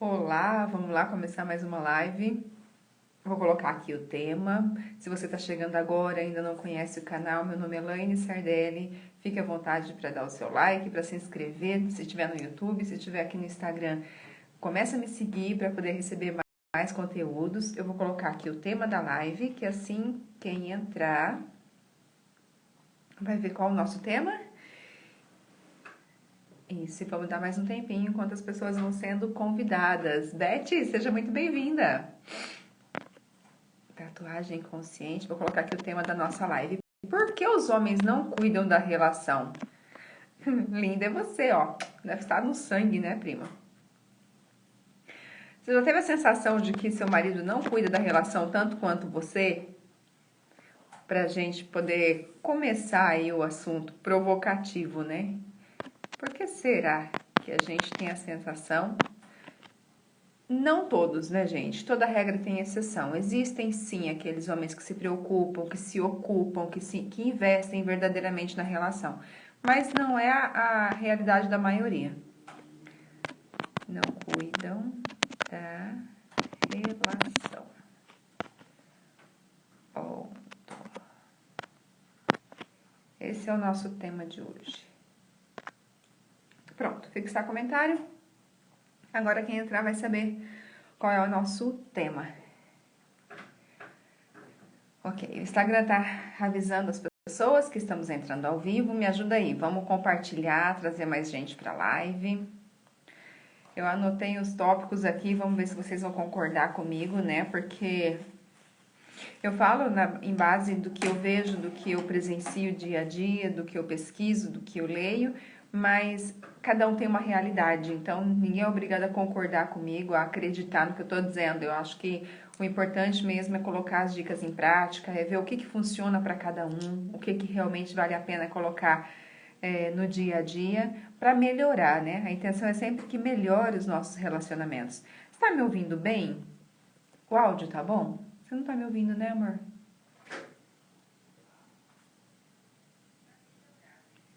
Olá, vamos lá começar mais uma live. Vou colocar aqui o tema. Se você está chegando agora e ainda não conhece o canal, meu nome é Elaine Sardelli. Fique à vontade para dar o seu like, para se inscrever, se estiver no YouTube, se estiver aqui no Instagram. Comece a me seguir para poder receber mais conteúdos. Eu vou colocar aqui o tema da live, que assim quem entrar vai ver qual é o nosso tema. Isso, e vamos dar mais um tempinho enquanto as pessoas vão sendo convidadas. Beth, seja muito bem-vinda. Tatuagem consciente, vou colocar aqui o tema da nossa live. Por que os homens não cuidam da relação? Linda é você, ó. Deve estar no sangue, né, prima? Você já teve a sensação de que seu marido não cuida da relação tanto quanto você? Pra gente poder começar aí o assunto provocativo, né? Por que será que a gente tem a sensação? Não todos, né, gente? Toda regra tem exceção. Existem, sim, aqueles homens que se preocupam, que se ocupam, que investem verdadeiramente na relação. Mas não é a realidade da maioria. Não cuidam da relação. Ponto. Esse é o nosso tema de hoje. Pronto, fixar comentário. Agora quem entrar vai saber qual é o nosso tema. Ok, o Instagram tá avisando as pessoas que estamos entrando ao vivo. Me ajuda aí, vamos compartilhar, trazer mais gente para a live. Eu anotei os tópicos aqui, vamos ver se vocês vão concordar comigo, né? Porque eu falo em base do que eu vejo, do que eu presencio dia a dia, do que eu pesquiso, do que eu leio, mas cada um tem uma realidade, então ninguém é obrigado a concordar comigo, a acreditar no que eu estou dizendo. Eu acho que o importante mesmo é colocar as dicas em prática, é ver o que funciona para cada um, o que realmente vale a pena colocar no dia a dia para melhorar, né? A intenção é sempre que melhore os nossos relacionamentos. Está me ouvindo bem? O áudio tá bom? Você não tá me ouvindo, né, amor?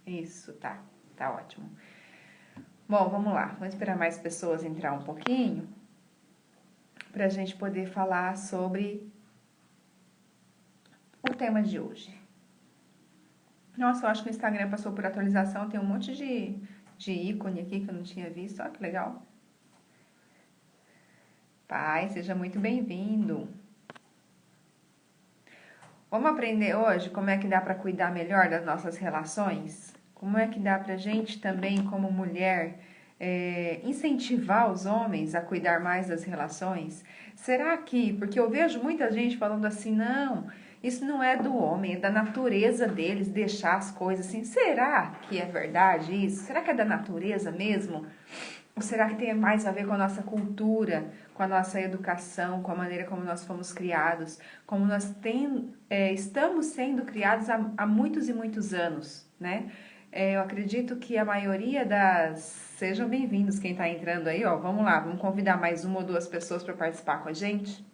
Isso, tá ótimo. Bom, vamos lá. Vamos esperar mais pessoas entrar um pouquinho pra gente poder falar sobre o tema de hoje. Nossa, eu acho que o Instagram passou por atualização, tem um monte de ícone aqui que eu não tinha visto. Olha que legal. Pai, seja muito bem-vindo. Vamos aprender hoje como é que dá para cuidar melhor das nossas relações? Como é que dá pra gente também, como mulher, incentivar os homens a cuidar mais das relações? Será que, porque eu vejo muita gente falando assim, não, isso não é do homem, é da natureza deles deixar as coisas assim. Será que é verdade isso? Será que é da natureza mesmo? Ou será que tem mais a ver com a nossa cultura, com a nossa educação, com a maneira como nós fomos criados, como nós estamos sendo criados há muitos e muitos anos, né? Eu acredito que a maioria das... Sejam bem-vindos quem está entrando aí, ó. Vamos lá, vamos convidar mais uma ou duas pessoas para participar com a gente.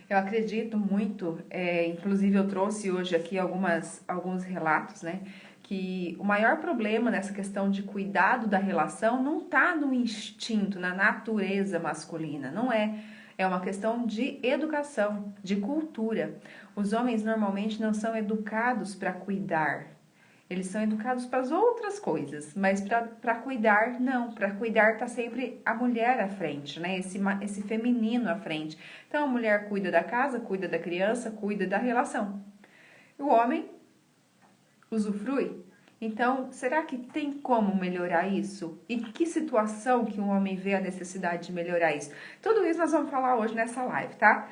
Eu acredito muito, inclusive eu trouxe hoje aqui alguns relatos, né? Que o maior problema nessa questão de cuidado da relação não está no instinto, na natureza masculina, não é. É uma questão de educação, de cultura. Os homens normalmente não são educados para cuidar. Eles são educados para as outras coisas, mas para cuidar, não. Para cuidar está sempre a mulher à frente, né? Esse feminino à frente. Então a mulher cuida da casa, cuida da criança, cuida da relação. O homem usufrui. Então, será que tem como melhorar isso? E que situação que um homem vê a necessidade de melhorar isso? Tudo isso nós vamos falar hoje nessa live, tá?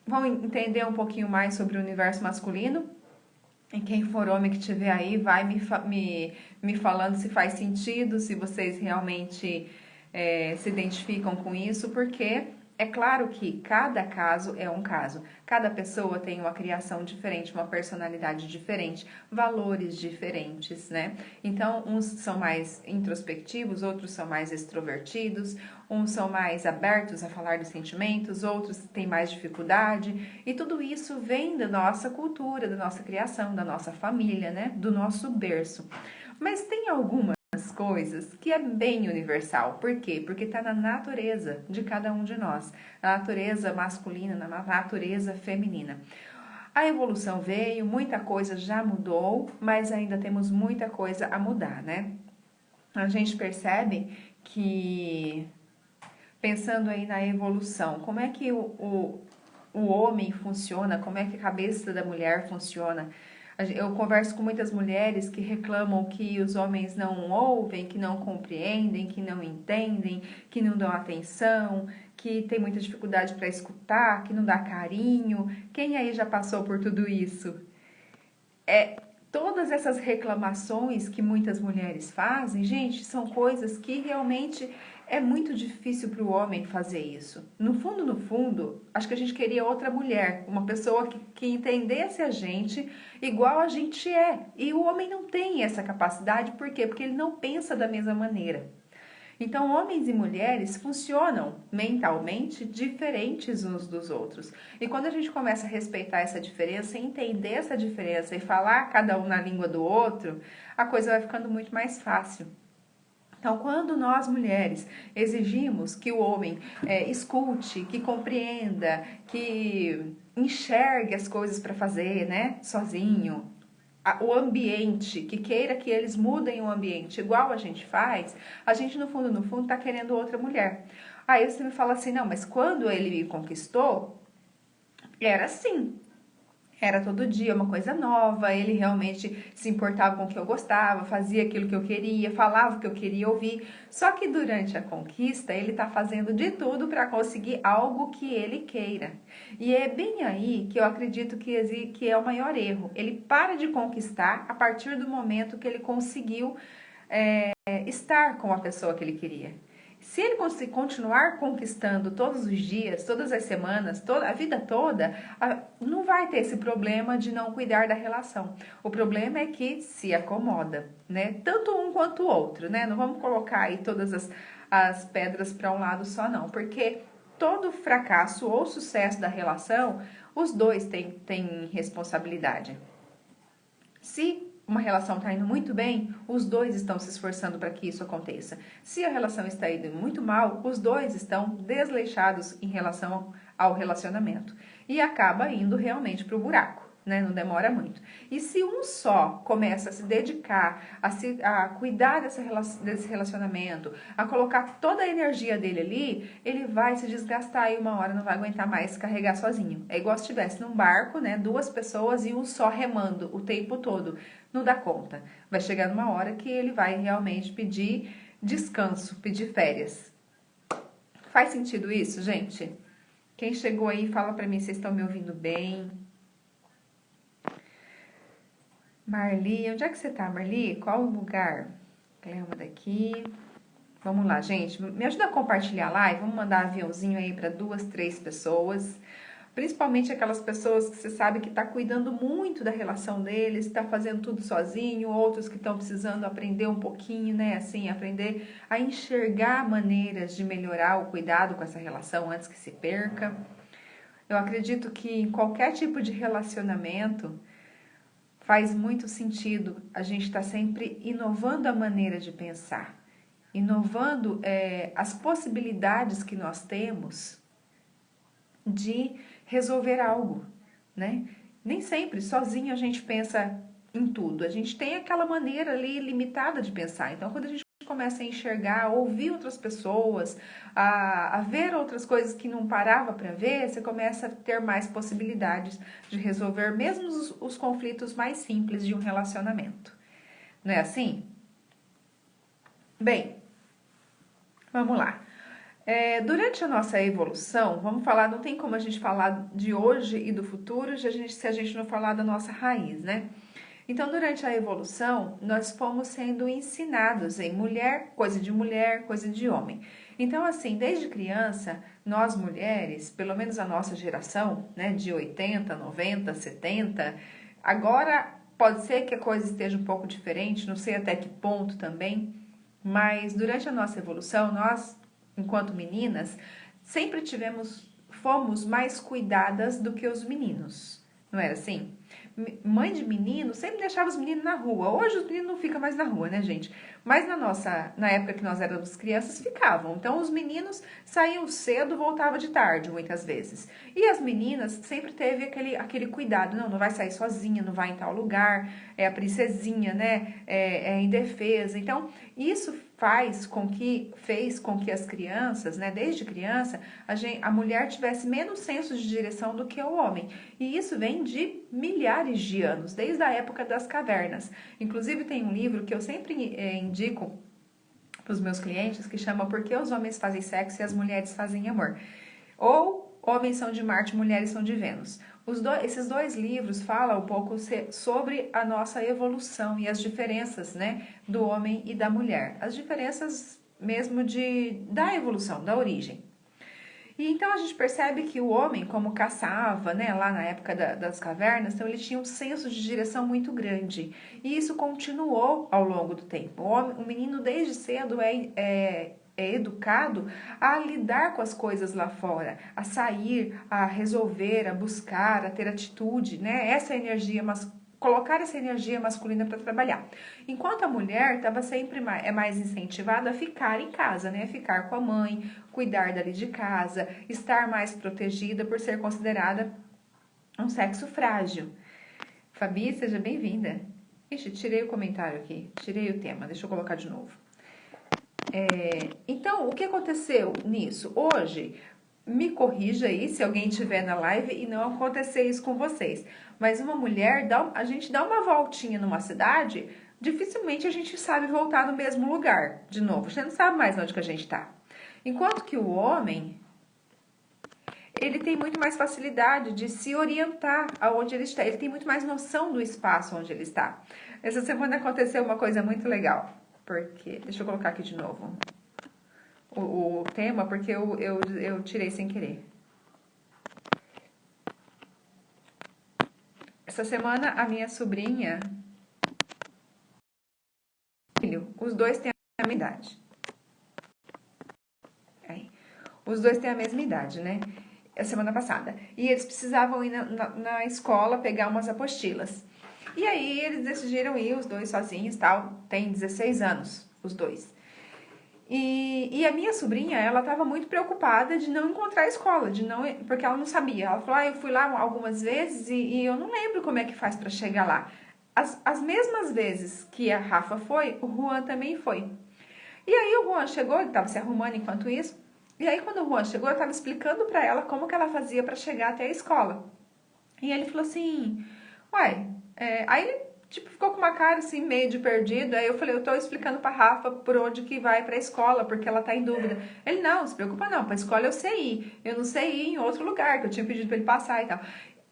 Vamos entender um pouquinho mais sobre o universo masculino. E quem for homem que estiver aí, vai me falando se faz sentido, se vocês realmente se identificam com isso, porque é claro que cada caso é um caso. Cada pessoa tem uma criação diferente, uma personalidade diferente, valores diferentes, né? Então, uns são mais introspectivos, outros são mais extrovertidos, uns são mais abertos a falar dos sentimentos, outros têm mais dificuldade. E tudo isso vem da nossa cultura, da nossa criação, da nossa família, né? Do nosso berço. Mas tem algumas coisas que é bem universal. Por quê? Porque está na natureza de cada um de nós. Na natureza masculina, na natureza feminina. A evolução veio, muita coisa já mudou, mas ainda temos muita coisa a mudar, né? A gente percebe que, pensando aí na evolução, como é que o homem funciona, como é que a cabeça da mulher funciona. Eu converso com muitas mulheres que reclamam que os homens não ouvem, que não compreendem, que não entendem, que não dão atenção, que tem muita dificuldade para escutar, que não dá carinho. Quem aí já passou por tudo isso? Todas essas reclamações que muitas mulheres fazem, gente, são coisas que realmente é muito difícil para o homem fazer isso. No fundo, acho que a gente queria outra mulher, uma pessoa que entendesse a gente igual a gente é. E o homem não tem essa capacidade, por quê? Porque ele não pensa da mesma maneira. Então, homens e mulheres funcionam mentalmente diferentes uns dos outros. E quando a gente começa a respeitar essa diferença, entender essa diferença e falar cada um na língua do outro, a coisa vai ficando muito mais fácil. Então, quando nós mulheres exigimos que o homem escute, que compreenda, que enxergue as coisas para fazer, né, sozinho, o ambiente, que queira que eles mudem o ambiente igual a gente faz, a gente no fundo tá querendo outra mulher. Aí você me fala assim, não, mas quando ele me conquistou, era assim. Era todo dia uma coisa nova, ele realmente se importava com o que eu gostava, fazia aquilo que eu queria, falava o que eu queria ouvir. Só que durante a conquista, ele está fazendo de tudo para conseguir algo que ele queira. E é bem aí que eu acredito que é o maior erro. Ele para de conquistar a partir do momento que ele conseguiu estar com a pessoa que ele queria. Se ele continuar conquistando todos os dias, todas as semanas, a vida toda, não vai ter esse problema de não cuidar da relação. O problema é que se acomoda, né? Tanto um quanto o outro, né? Não vamos colocar aí todas as pedras para um lado só, não. Porque todo fracasso ou sucesso da relação, os dois têm responsabilidade. Se uma relação está indo muito bem, os dois estão se esforçando para que isso aconteça. Se a relação está indo muito mal, os dois estão desleixados em relação ao relacionamento. E acaba indo realmente para o buraco, né? Não demora muito. E se um só começa a se dedicar, a cuidar desse relacionamento, a colocar toda a energia dele ali, ele vai se desgastar e uma hora não vai aguentar mais carregar sozinho. É igual se estivesse num barco, né? Duas pessoas e um só remando o tempo todo. Não dá conta. Vai chegar numa hora que ele vai realmente pedir descanso, pedir férias. Faz sentido isso, gente? Quem chegou aí, fala pra mim se vocês estão me ouvindo bem. Marli, onde é que você tá, Marli? Qual o lugar? Clema daqui. Vamos lá, gente. Me ajuda a compartilhar a live. Vamos mandar aviãozinho aí para 2, 3 pessoas. Principalmente aquelas pessoas que você sabe que está cuidando muito da relação deles, está fazendo tudo sozinho, outros que estão precisando aprender um pouquinho, né? Assim, aprender a enxergar maneiras de melhorar o cuidado com essa relação antes que se perca. Eu acredito que em qualquer tipo de relacionamento faz muito sentido a gente estar sempre inovando a maneira de pensar, inovando as possibilidades que nós temos de resolver algo, né? Nem sempre sozinho a gente pensa em tudo. A gente tem aquela maneira ali limitada de pensar. Então, quando a gente começa a enxergar, a ouvir outras pessoas, a ver outras coisas que não parava para ver, você começa a ter mais possibilidades de resolver mesmo os conflitos mais simples de um relacionamento. Não é assim? Bem, vamos lá. Durante a nossa evolução, vamos falar, não tem como a gente falar de hoje e do futuro se a gente não falar da nossa raiz, né? Então, durante a evolução, nós fomos sendo ensinados em mulher, coisa de homem. Então, assim, desde criança, nós mulheres, pelo menos a nossa geração, né, de 80, 90, 70, agora pode ser que a coisa esteja um pouco diferente, não sei até que ponto também, mas durante a nossa evolução, nós, enquanto meninas, fomos mais cuidadas do que os meninos, não era assim? Mãe de menino sempre deixava os meninos na rua. Hoje os meninos não ficam mais na rua, né, gente? Mas na época que nós éramos crianças, ficavam. Então os meninos saíam cedo, voltavam de tarde, muitas vezes. E as meninas sempre teve aquele cuidado. Não vai sair sozinha, não vai em tal lugar, é a princesinha, né? É indefesa. Então, isso fez com que as crianças, né, desde criança, a mulher tivesse menos senso de direção do que o homem. E isso vem de milhares de anos, desde a época das cavernas. Inclusive, tem um livro que eu sempre indico para os meus clientes, que chama Por que os homens fazem sexo e as mulheres fazem amor? Ou Homens são de Marte, Mulheres são de Vênus. Esses dois livros falam um pouco sobre a nossa evolução e as diferenças, né, do homem e da mulher. As diferenças mesmo da evolução, da origem. E então a gente percebe que o homem, como caçava, né, lá na época das cavernas, então ele tinha um senso de direção muito grande. E isso continuou ao longo do tempo. O menino desde cedo é educado a lidar com as coisas lá fora, a sair, a resolver, a buscar, a ter atitude, né? Colocar essa energia masculina para trabalhar. Enquanto a mulher estava sempre mais incentivada a ficar em casa, né? Ficar com a mãe, cuidar dali de casa, estar mais protegida por ser considerada um sexo frágil. Fabi, seja bem-vinda. Ixi, tirei o comentário aqui, tirei o tema, deixa eu colocar de novo. Então, o que aconteceu nisso? Hoje, me corrija aí se alguém estiver na live e não acontecer isso com vocês. Mas uma mulher, a gente dá uma voltinha numa cidade, dificilmente a gente sabe voltar no mesmo lugar de novo. A gente não sabe mais onde que a gente está. Enquanto que o homem, ele tem muito mais facilidade de se orientar aonde ele está. Ele tem muito mais noção do espaço onde ele está. Essa semana aconteceu uma coisa muito legal. Porque, deixa eu colocar aqui de novo o tema, porque eu tirei sem querer. Essa semana, a minha sobrinha, os dois têm a mesma idade. Os dois têm a mesma idade, né? A semana passada. E eles precisavam ir na escola pegar umas apostilas. E aí, eles decidiram ir, os dois sozinhos, tal. Tem 16 anos, os dois. E a minha sobrinha, ela estava muito preocupada de não encontrar a escola, porque ela não sabia. Ela falou, eu fui lá algumas vezes e eu não lembro como é que faz para chegar lá. As mesmas vezes que a Rafa foi, o Juan também foi. E aí o Juan chegou, ele estava se arrumando enquanto isso, e aí quando o Juan chegou, eu estava explicando para ela como que ela fazia para chegar até a escola. E ele falou assim, aí ele ficou com uma cara assim, meio de perdido. Aí eu falei, eu tô explicando pra Rafa por onde que vai pra escola, porque ela tá em dúvida. Ele, não se preocupa não, pra escola eu sei ir. Eu não sei ir em outro lugar, que eu tinha pedido pra ele passar e tal.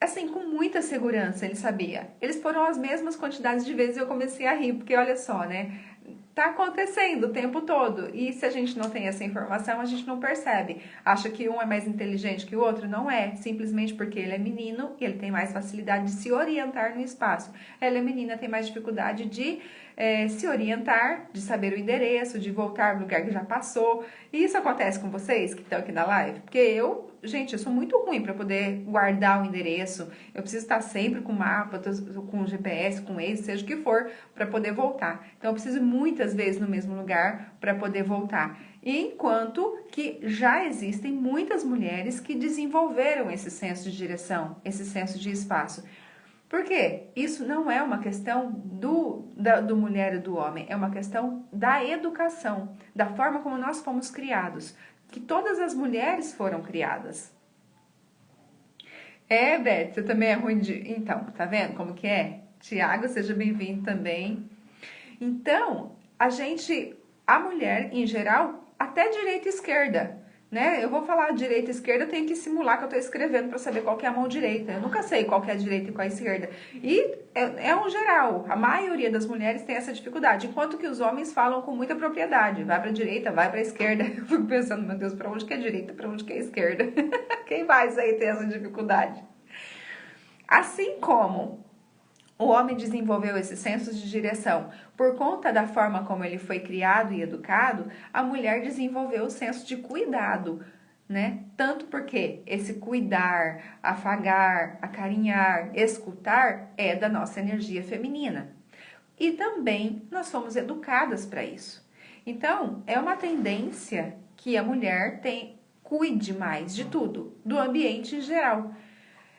Assim, com muita segurança ele sabia. Eles foram as mesmas quantidades de vezes e eu comecei a rir, porque olha só, né? Tá acontecendo o tempo todo. E se a gente não tem essa informação, a gente não percebe. Acha que um é mais inteligente que o outro? Não é. Simplesmente porque ele é menino e ele tem mais facilidade de se orientar no espaço. Ela é menina, tem mais dificuldade de se orientar, de saber o endereço, de voltar no lugar que já passou. E isso acontece com vocês que estão aqui na live? Porque eu sou muito ruim para poder guardar o endereço. Eu preciso estar sempre com mapa, com GPS, com Waze, seja o que for, para poder voltar. Então, eu preciso muitas vezes no mesmo lugar para poder voltar. Enquanto que já existem muitas mulheres que desenvolveram esse senso de direção, esse senso de espaço. Por quê? Isso não é uma questão do mulher e do homem, é uma questão da educação, da forma como nós fomos criados, que todas as mulheres foram criadas. Beth, você também é ruim de... Então, tá vendo como que é? Tiago, seja bem-vindo também. Então, a mulher, em geral, até direita e esquerda, né? Eu vou falar direita e esquerda, eu tenho que simular que eu tô escrevendo para saber qual que é a mão direita. Eu nunca sei qual que é a direita e qual é a esquerda. E é um geral, a maioria das mulheres tem essa dificuldade, enquanto que os homens falam com muita propriedade. Vai para direita, vai para esquerda. Eu fico pensando, meu Deus, para onde que é direita, para onde que é esquerda? Quem mais aí tem essa dificuldade? Assim como o homem desenvolveu esse senso de direção por conta da forma como ele foi criado e educado, a mulher desenvolveu o senso de cuidado né? Tanto porque esse cuidar, afagar, acarinhar, escutar é da nossa energia feminina. E também nós fomos educadas para isso. Então, é uma tendência que a mulher cuide mais de tudo, do ambiente em geral.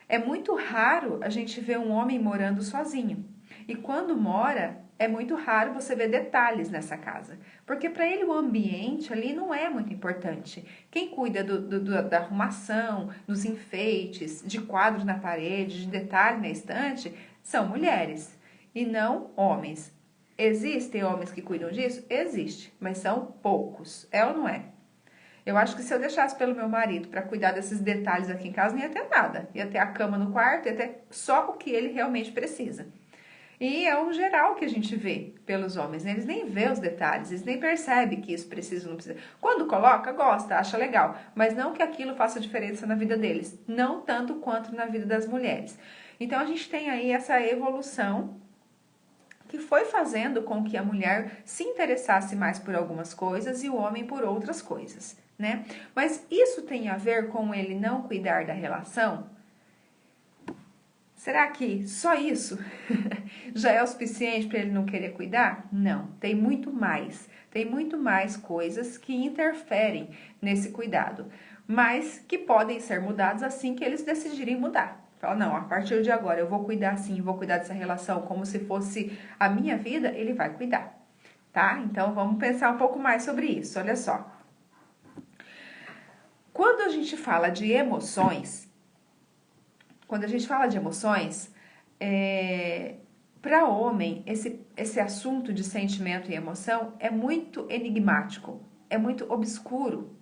É muito raro a gente ver um homem morando sozinho. E quando mora, é muito raro você ver detalhes nessa casa. Porque para ele o ambiente ali não é muito importante. Quem cuida da arrumação, dos enfeites, de quadros na parede, de detalhe na estante, são mulheres e não homens. Existem homens que cuidam disso? Existe, mas são poucos. É ou não é? Eu acho que se eu deixasse pelo meu marido para cuidar desses detalhes aqui em casa, não ia ter nada. Ia ter a cama no quarto, ia ter só o que ele realmente precisa. E é o geral que a gente vê pelos homens, né? Eles nem vê os detalhes, eles nem percebem que isso precisa ou não precisa. Quando coloca, gosta, acha legal, mas não que aquilo faça diferença na vida deles, não tanto quanto na vida das mulheres. Então a gente tem aí essa evolução que foi fazendo com que a mulher se interessasse mais por algumas coisas e o homem por outras coisas, né? Mas isso tem a ver com ele não cuidar da relação? Será que só isso já é o suficiente para ele não querer cuidar? Não, tem muito mais. Tem muito mais coisas que interferem nesse cuidado, mas que podem ser mudados assim que eles decidirem mudar. Fala, não, a partir de agora eu vou cuidar sim, vou cuidar dessa relação como se fosse a minha vida, ele vai cuidar, tá? Então vamos pensar um pouco mais sobre isso, olha só. Quando a gente fala de emoções, para homem, esse assunto de sentimento e emoção é muito enigmático, é muito obscuro.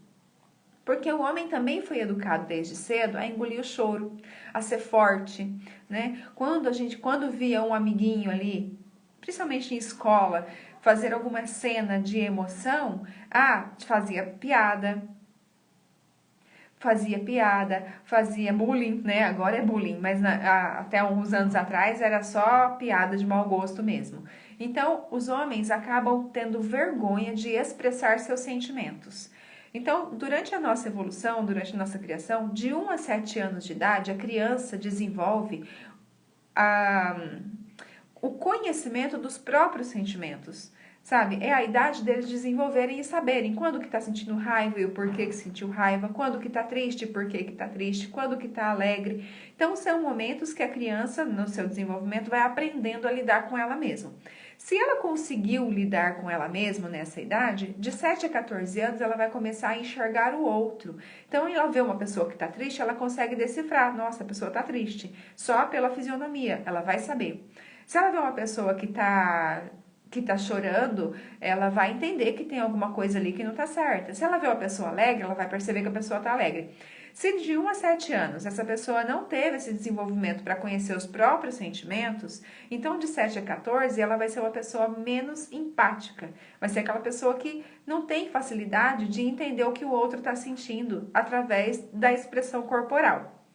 Porque o homem também foi educado desde cedo a engolir o choro, a ser forte, né? Quando via um amiguinho ali, principalmente em escola, fazer alguma cena de emoção, fazia bullying, né? Agora é bullying, mas até uns anos atrás era só piada de mau gosto mesmo. Então, os homens acabam tendo vergonha de expressar seus sentimentos. Então, durante a nossa evolução, durante a nossa criação, de 1 a 7 anos de idade, a criança desenvolve o conhecimento dos próprios sentimentos. Sabe? É a idade deles desenvolverem e saberem quando que tá sentindo raiva e o porquê que sentiu raiva, quando que tá triste e porquê que tá triste, quando que tá alegre. Então, são momentos que a criança, no seu desenvolvimento, vai aprendendo a lidar com ela mesma. Se ela conseguiu lidar com ela mesma nessa idade, de 7 a 14 anos, ela vai começar a enxergar o outro. Então, ela vê uma pessoa que tá triste, ela consegue decifrar. Nossa, a pessoa tá triste. Só pela fisionomia, ela vai saber. Se ela vê uma pessoa que tá chorando, ela vai entender que tem alguma coisa ali que não tá certa. Se ela vê uma pessoa alegre, ela vai perceber que a pessoa tá alegre. Se de 1 a 7 anos essa pessoa não teve esse desenvolvimento para conhecer os próprios sentimentos, então de 7 a 14 ela vai ser uma pessoa menos empática. Vai ser aquela pessoa que não tem facilidade de entender o que o outro está sentindo através da expressão corporal.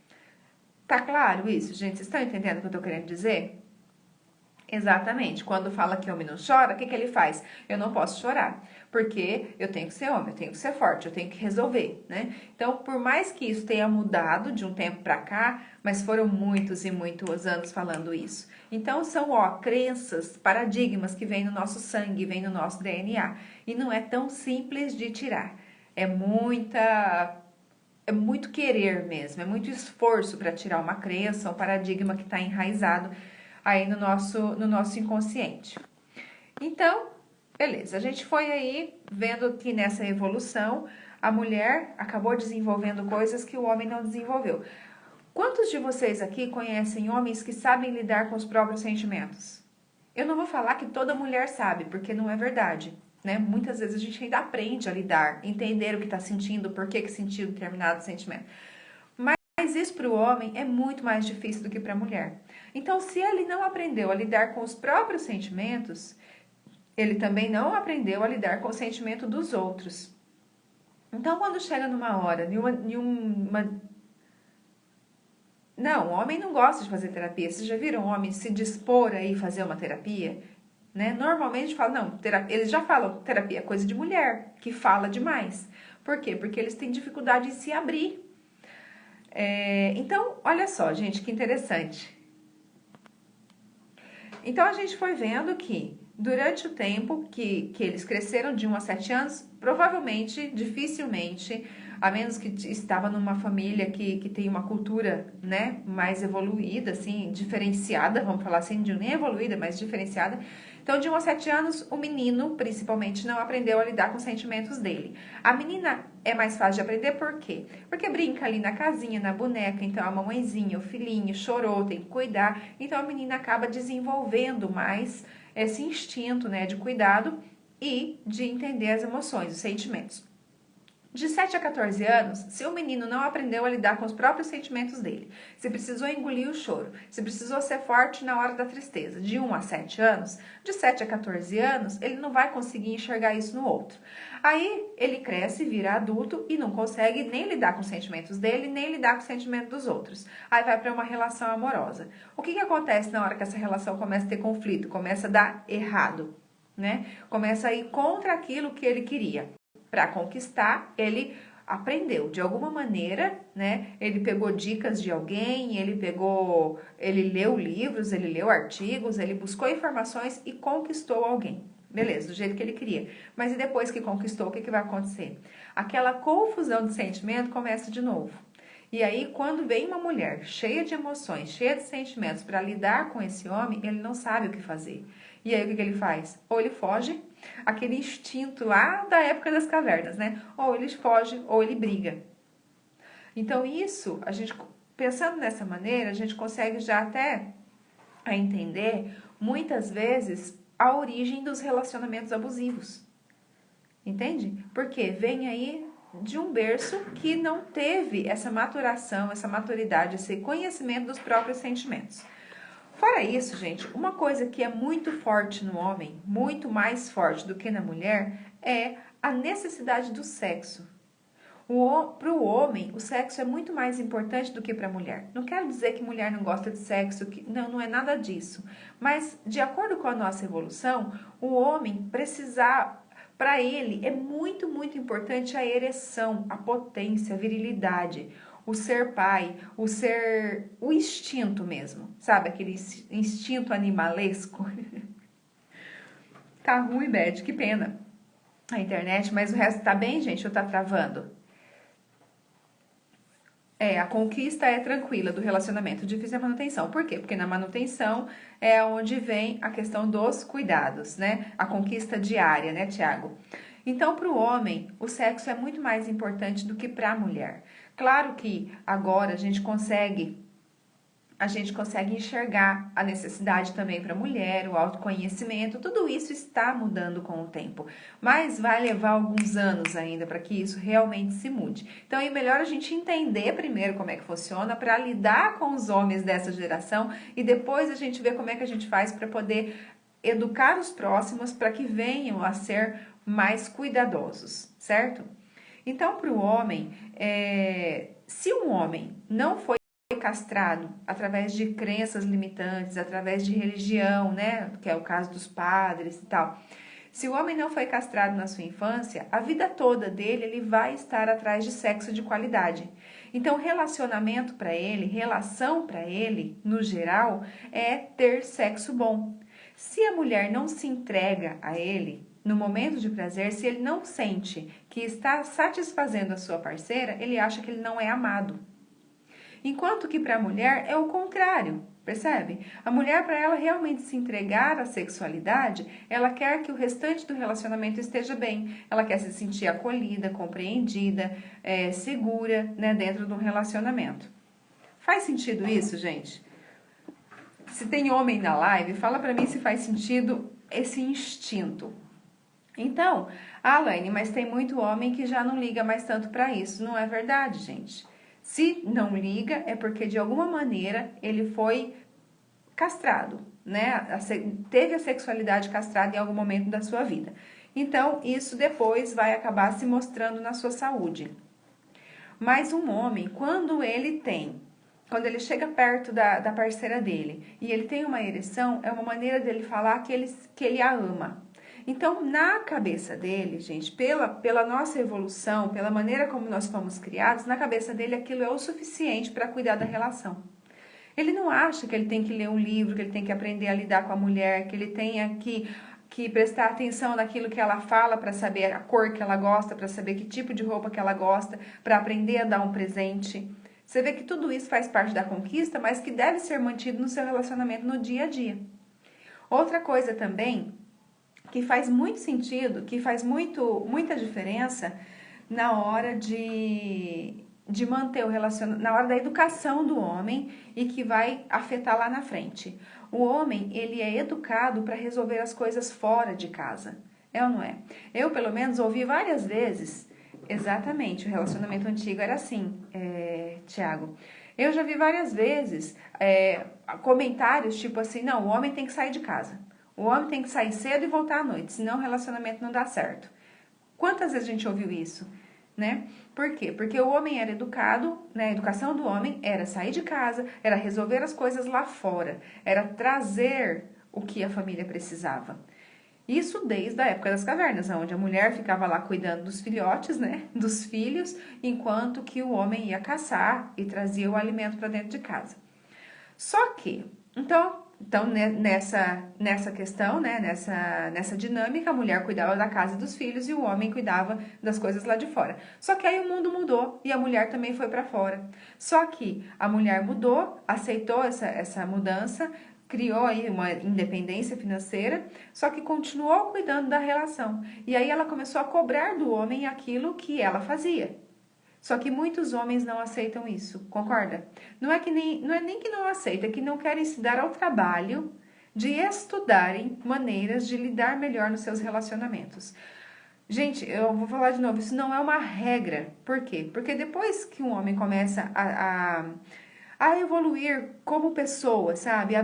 Tá claro isso, gente? Vocês estão entendendo o que eu tô querendo dizer? Exatamente. Quando fala que homem não chora, o que ele faz? Eu não posso chorar, porque eu tenho que ser homem, eu tenho que ser forte, eu tenho que resolver, né? Então, por mais que isso tenha mudado de um tempo para cá, mas foram muitos e muitos anos falando isso. Então, são, crenças, paradigmas que vêm no nosso sangue, vêm no nosso DNA. E não é tão simples de tirar. É muito querer mesmo, é muito esforço para tirar uma crença, um paradigma que está enraizado aí no nosso inconsciente. Então, beleza, a gente foi aí vendo que nessa evolução a mulher acabou desenvolvendo coisas que o homem não desenvolveu. Quantos de vocês aqui conhecem homens que sabem lidar com os próprios sentimentos? Eu não vou falar que toda mulher sabe, porque não é verdade, né? Muitas vezes a gente ainda aprende a lidar, entender o que está sentindo, por que sentiu determinado sentimento. Mas isso para o homem é muito mais difícil do que para a mulher. Então, se ele não aprendeu a lidar com os próprios sentimentos, ele também não aprendeu a lidar com o sentimento dos outros. Então, quando chega numa hora, Não, o homem não gosta de fazer terapia. Vocês já viram um homem se dispor aí fazer uma terapia? né? Normalmente fala, não, eles já falam, terapia é coisa de mulher, que fala demais. Por quê? Porque eles têm dificuldade em se abrir. Então, olha só, gente, que interessante. Então, a gente foi vendo que durante o tempo que eles cresceram de 1 a 7 anos, provavelmente, dificilmente, a menos que estava numa família que tem uma cultura, né, mais evoluída, assim, diferenciada, vamos falar assim, de nem evoluída, mas diferenciada. Então, de 1 a 7 anos, o menino, principalmente, não aprendeu a lidar com os sentimentos dele. A menina é mais fácil de aprender, por quê? Porque brinca ali na casinha, na boneca, então a mamãezinha, o filhinho chorou, tem que cuidar. Então, a menina acaba desenvolvendo mais esse instinto, né, de cuidado e de entender as emoções, os sentimentos. De 7 a 14 anos, se o menino não aprendeu a lidar com os próprios sentimentos dele, se precisou engolir o choro, se precisou ser forte na hora da tristeza, de 1 a 7 anos, de 7 a 14 anos, ele não vai conseguir enxergar isso no outro. Aí ele cresce, vira adulto e não consegue nem lidar com os sentimentos dele, nem lidar com os sentimentos dos outros. Aí vai para uma relação amorosa. O que acontece na hora que essa relação começa a ter conflito, começa a dar errado, né? Começa a ir contra aquilo que ele queria. Para conquistar, ele aprendeu de alguma maneira, né? Ele pegou dicas de alguém, ele leu livros, ele leu artigos, ele buscou informações e conquistou alguém. Beleza, do jeito que ele queria. Mas e depois que conquistou, o que vai acontecer? Aquela confusão de sentimento começa de novo. E aí, quando vem uma mulher cheia de emoções, cheia de sentimentos para lidar com esse homem, ele não sabe o que fazer. E aí, o que ele faz? Ou ele foge, aquele instinto lá da época das cavernas, né? Ou ele foge, ou ele briga. Então, isso, a gente, pensando dessa maneira, a gente consegue já até entender, muitas vezes, a origem dos relacionamentos abusivos. Entende? Porque vem aí de um berço que não teve essa maturação, essa maturidade, esse conhecimento dos próprios sentimentos. Fora isso, gente, uma coisa que é muito forte no homem, muito mais forte do que na mulher, é a necessidade do sexo. Para o homem, o sexo é muito mais importante do que para a mulher. Não quero dizer que mulher não gosta de sexo, não é nada disso. Mas, de acordo com a nossa evolução, o homem precisar, para ele, é muito, muito importante a ereção, a potência, a virilidade, o ser pai, o instinto mesmo, sabe? Aquele instinto animalesco. Tá ruim, Beth, que pena a internet, mas o resto tá bem, gente, ou tá travando? A conquista é tranquila do relacionamento, difícil é a manutenção. Por quê? Porque na manutenção é onde vem a questão dos cuidados, né? A conquista diária, né, Tiago? Então, para o homem, o sexo é muito mais importante do que para a mulher. Claro que agora a gente consegue enxergar a necessidade também para a mulher, o autoconhecimento, tudo isso está mudando com o tempo, mas vai levar alguns anos ainda para que isso realmente se mude. Então é melhor a gente entender primeiro como é que funciona para lidar com os homens dessa geração e depois a gente ver como é que a gente faz para poder educar os próximos para que venham a ser mais cuidadosos, certo? Então, para o homem, se um homem não foi castrado através de crenças limitantes, através de religião, né, que é o caso dos padres e tal. Se o homem não foi castrado na sua infância, a vida toda dele ele vai estar atrás de sexo de qualidade. Então, relacionamento para ele, relação para ele, no geral, é ter sexo bom. Se a mulher não se entrega a ele no momento de prazer, se ele não sente que está satisfazendo a sua parceira, ele acha que ele não é amado. Enquanto que para a mulher é o contrário, percebe? A mulher, para ela realmente se entregar à sexualidade, ela quer que o restante do relacionamento esteja bem. Ela quer se sentir acolhida, compreendida, segura, né, dentro de um relacionamento. Faz sentido isso, gente? Se tem homem na live, fala para mim se faz sentido esse instinto. Então, Alaine, mas tem muito homem que já não liga mais tanto para isso. Não é verdade, gente. Se não liga, é porque de alguma maneira ele foi castrado, né? Teve a sexualidade castrada em algum momento da sua vida. Então, isso depois vai acabar se mostrando na sua saúde. Mas um homem, quando ele tem quando ele chega perto da parceira dele e ele tem uma ereção, é uma maneira dele falar que ele a ama. Então, na cabeça dele, gente, pela nossa evolução, pela maneira como nós fomos criados, na cabeça dele aquilo é o suficiente para cuidar da relação. Ele não acha que ele tem que ler um livro, que ele tem que aprender a lidar com a mulher, que ele tenha que prestar atenção naquilo que ela fala para saber a cor que ela gosta, para saber que tipo de roupa que ela gosta, para aprender a dar um presente. Você vê que tudo isso faz parte da conquista, mas que deve ser mantido no seu relacionamento no dia a dia. Outra coisa também que faz muito sentido, que faz muita diferença na hora de manter o relacionamento, na hora da educação do homem e que vai afetar lá na frente. O homem, ele é educado para resolver as coisas fora de casa. É ou não é? Eu, pelo menos, ouvi várias vezes, exatamente, o relacionamento antigo era assim, Tiago. Eu já vi várias vezes comentários tipo assim, não, o homem tem que sair de casa. O homem tem que sair cedo e voltar à noite, senão o relacionamento não dá certo. Quantas vezes a gente ouviu isso, né? Por quê? Porque o homem era educado, né? A educação do homem era sair de casa, era resolver as coisas lá fora, era trazer o que a família precisava. Isso desde a época das cavernas, onde a mulher ficava lá cuidando dos filhotes, né? Dos filhos, enquanto que o homem ia caçar e trazia o alimento para dentro de casa. Só que, então nessa questão, né, nessa dinâmica, a mulher cuidava da casa e dos filhos e o homem cuidava das coisas lá de fora. Só que aí o mundo mudou e a mulher também foi para fora. Só que a mulher mudou, aceitou essa mudança, criou aí uma independência financeira, só que continuou cuidando da relação. E aí ela começou a cobrar do homem aquilo que ela fazia. Só que muitos homens não aceitam isso, concorda? Não é nem que não aceitam, é que não querem se dar ao trabalho de estudarem maneiras de lidar melhor nos seus relacionamentos. Gente, eu vou falar de novo, isso não é uma regra. Por quê? Porque depois que um homem começa a evoluir como pessoa, sabe?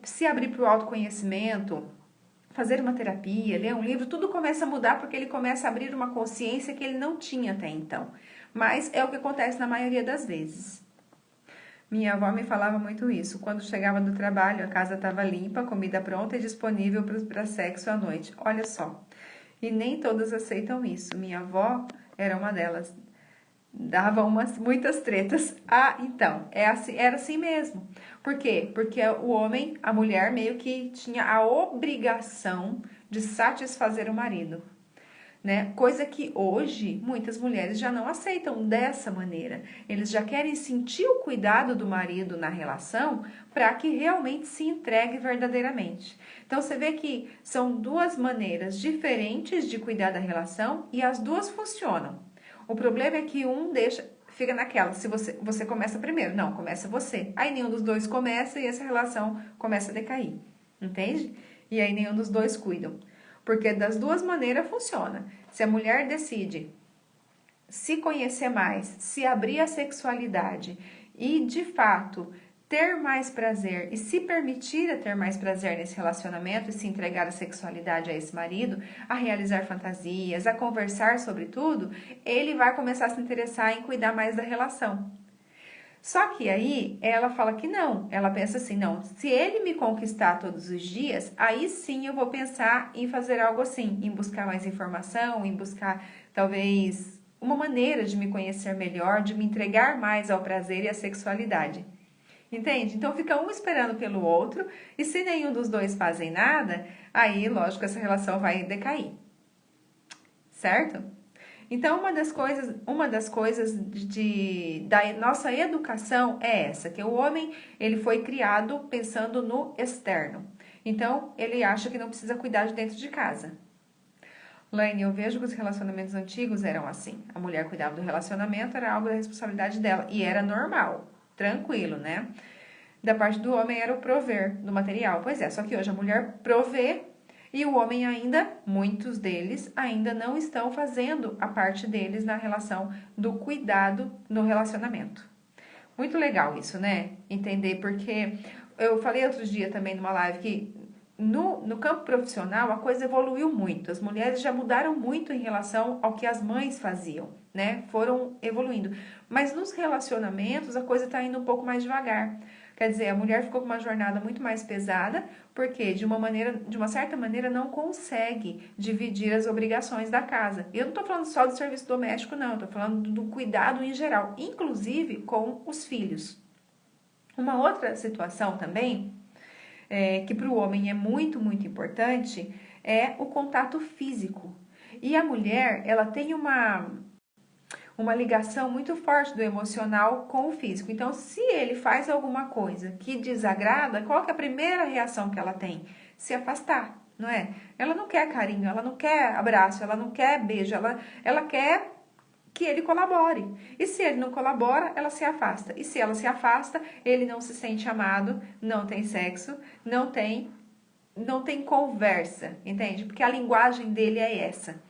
Se abrir para o autoconhecimento, fazer uma terapia, ler um livro, tudo começa a mudar porque ele começa a abrir uma consciência que ele não tinha até então. Mas é o que acontece na maioria das vezes. Minha avó me falava muito isso. Quando chegava do trabalho, a casa estava limpa, comida pronta e disponível para sexo à noite. Olha só. E nem todas aceitam isso. Minha avó era uma delas. Dava muitas tretas. Ah, então, era assim mesmo. Por quê? Porque o homem, a mulher, meio que tinha a obrigação de satisfazer o marido. Né? Coisa que hoje muitas mulheres já não aceitam dessa maneira. Eles já querem sentir o cuidado do marido na relação para que realmente se entregue verdadeiramente. Então você vê que são duas maneiras diferentes de cuidar da relação e as duas funcionam. O problema é que fica naquela, se você começa primeiro, não, começa você. Aí nenhum dos dois começa e essa relação começa a decair, entende? E aí nenhum dos dois cuidam. Porque das duas maneiras funciona. Se a mulher decide se conhecer mais, se abrir à sexualidade e, de fato, ter mais prazer e se permitir a ter mais prazer nesse relacionamento e se entregar à sexualidade a esse marido, a realizar fantasias, a conversar sobre tudo, ele vai começar a se interessar em cuidar mais da relação. Só que aí ela fala que não, ela pensa assim, não, se ele me conquistar todos os dias, aí sim eu vou pensar em fazer algo assim, em buscar mais informação, em buscar talvez uma maneira de me conhecer melhor, de me entregar mais ao prazer e à sexualidade. Entende? Então fica um esperando pelo outro e se nenhum dos dois fazem nada, aí lógico essa relação vai decair. Certo? Então, uma das coisas da nossa educação é essa, que o homem ele foi criado pensando no externo. Então, ele acha que não precisa cuidar de dentro de casa. Laine, eu vejo que os relacionamentos antigos eram assim. A mulher cuidava do relacionamento, era algo da responsabilidade dela. E era normal, tranquilo, né? Da parte do homem era o prover do material. Pois é, só que hoje a mulher provê e o homem ainda, muitos deles, ainda não estão fazendo a parte deles na relação do cuidado no relacionamento. Muito legal isso, né? Entender, porque eu falei outro dia também numa live que no campo profissional, a coisa evoluiu muito. As mulheres já mudaram muito em relação ao que as mães faziam, né? Foram evoluindo. Mas nos relacionamentos, a coisa está indo um pouco mais devagar. Quer dizer, a mulher ficou com uma jornada muito mais pesada, porque de uma certa maneira, não consegue dividir as obrigações da casa. E eu não estou falando só do serviço doméstico, não. Estou falando do cuidado em geral, inclusive com os filhos. Uma outra situação também, que para o homem é muito, muito importante, é o contato físico. E a mulher, ela tem uma ligação muito forte do emocional com o físico. Então, se ele faz alguma coisa que desagrada, qual que é a primeira reação que ela tem? Se afastar, não é? Ela não quer carinho, ela não quer abraço, ela não quer beijo, ela quer que ele colabore. E se ele não colabora, ela se afasta. E se ela se afasta, ele não se sente amado, não tem sexo, não tem conversa, entende? Porque a linguagem dele é essa.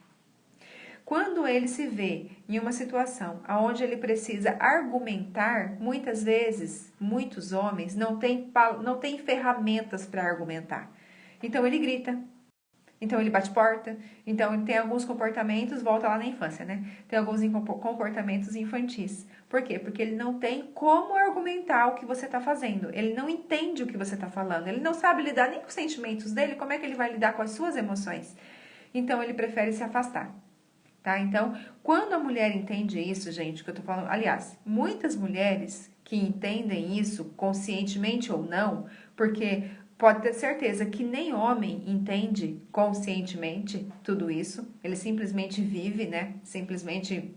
Quando ele se vê em uma situação onde ele precisa argumentar, muitas vezes, muitos homens não têm ferramentas para argumentar. Então ele grita, então ele bate porta, então ele tem alguns comportamentos, volta lá na infância, né? Tem alguns comportamentos infantis. Por quê? Porque ele não tem como argumentar o que você está fazendo. Ele não entende o que você está falando. Ele não sabe lidar nem com os sentimentos dele, como é que ele vai lidar com as suas emoções? Então ele prefere se afastar. Tá? Então, quando a mulher entende isso, gente, que eu tô falando, aliás, muitas mulheres que entendem isso, conscientemente ou não, porque pode ter certeza que nem homem entende conscientemente tudo isso, ele simplesmente vive, né? Simplesmente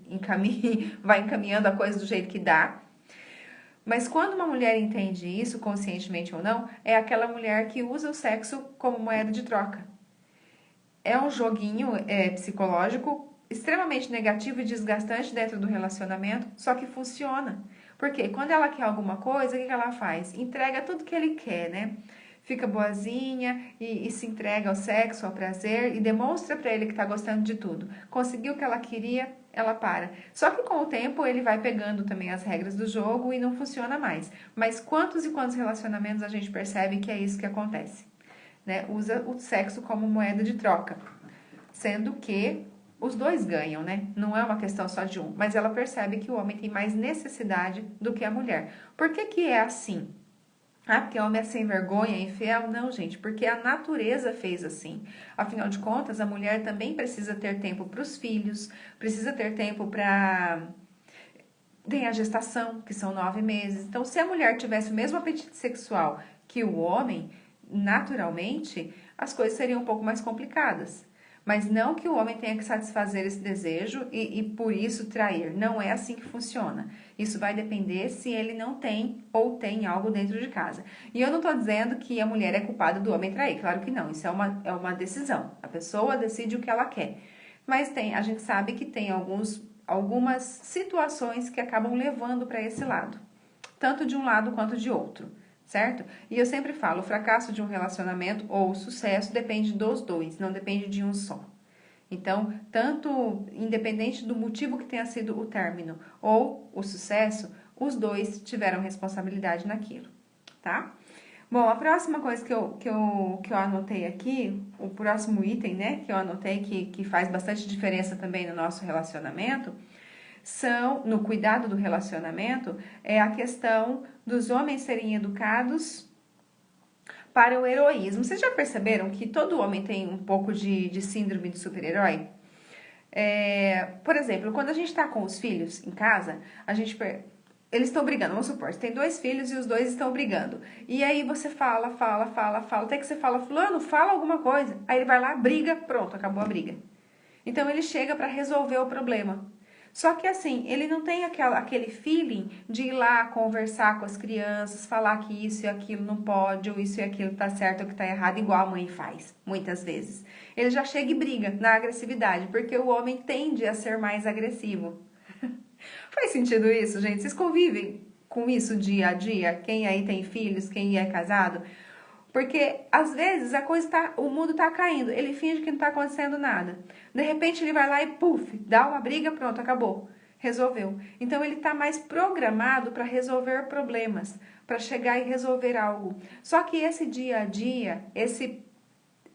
vai encaminhando a coisa do jeito que dá. Mas quando uma mulher entende isso, conscientemente ou não, é aquela mulher que usa o sexo como moeda de troca. É um joguinho psicológico extremamente negativo e desgastante dentro do relacionamento, só que funciona. Porque quando ela quer alguma coisa, o que ela faz? Entrega tudo que ele quer, né? Fica boazinha e se entrega ao sexo, ao prazer e demonstra para ele que tá gostando de tudo. Conseguiu o que ela queria, ela para. Só que com o tempo ele vai pegando também as regras do jogo e não funciona mais. Mas quantos e quantos relacionamentos a gente percebe que é isso que acontece? Né? Usa o sexo como moeda de troca, sendo que os dois ganham, né? Não é uma questão só de um, mas ela percebe que o homem tem mais necessidade do que a mulher. Por que que é assim? Ah, porque o homem é sem vergonha, é infiel? Não, gente, porque a natureza fez assim. Afinal de contas, a mulher também precisa ter tempo para os filhos, precisa ter tempo para... Tem a gestação, que são 9 meses. Então, se a mulher tivesse o mesmo apetite sexual que o homem, naturalmente, as coisas seriam um pouco mais complicadas. Mas não que o homem tenha que satisfazer esse desejo e por isso trair. Não é assim que funciona. Isso vai depender se ele não tem ou tem algo dentro de casa. E eu não estou dizendo que a mulher é culpada do homem trair. Claro que não. Isso é uma decisão. A pessoa decide o que ela quer. Mas a gente sabe que tem algumas situações que acabam levando para esse lado. Tanto de um lado quanto de outro. Certo? E eu sempre falo, o fracasso de um relacionamento ou o sucesso depende dos dois, não depende de um só. Então, tanto independente do motivo que tenha sido o término ou o sucesso, os dois tiveram responsabilidade naquilo, tá? Bom, a próxima coisa que eu anotei aqui, o próximo item, né, que eu anotei que faz bastante diferença também no nosso relacionamento, no cuidado do relacionamento, é a questão dos homens serem educados para o heroísmo. Vocês já perceberam que todo homem tem um pouco de síndrome de super-herói? Por exemplo, quando a gente está com os filhos em casa, eles estão brigando, vamos supor, você tem 2 filhos e os 2 estão brigando. E aí você fala, até que você fala, fulano, fala alguma coisa. Aí ele vai lá, briga, pronto, acabou a briga. Então ele chega para resolver o problema. Só que assim, ele não tem aquele feeling de ir lá conversar com as crianças, falar que isso e aquilo não pode, ou isso e aquilo tá certo ou que tá errado, igual a mãe faz, muitas vezes. Ele já chega e briga na agressividade, porque o homem tende a ser mais agressivo. Faz sentido isso, gente? Vocês convivem com isso dia a dia? Quem aí tem filhos, quem é casado? Porque, às vezes, o mundo tá caindo, ele finge que não tá acontecendo nada. De repente, ele vai lá e, puf, dá uma briga, pronto, acabou. Resolveu. Então, ele tá mais programado para resolver problemas, para chegar e resolver algo. Só que esse dia a dia, esse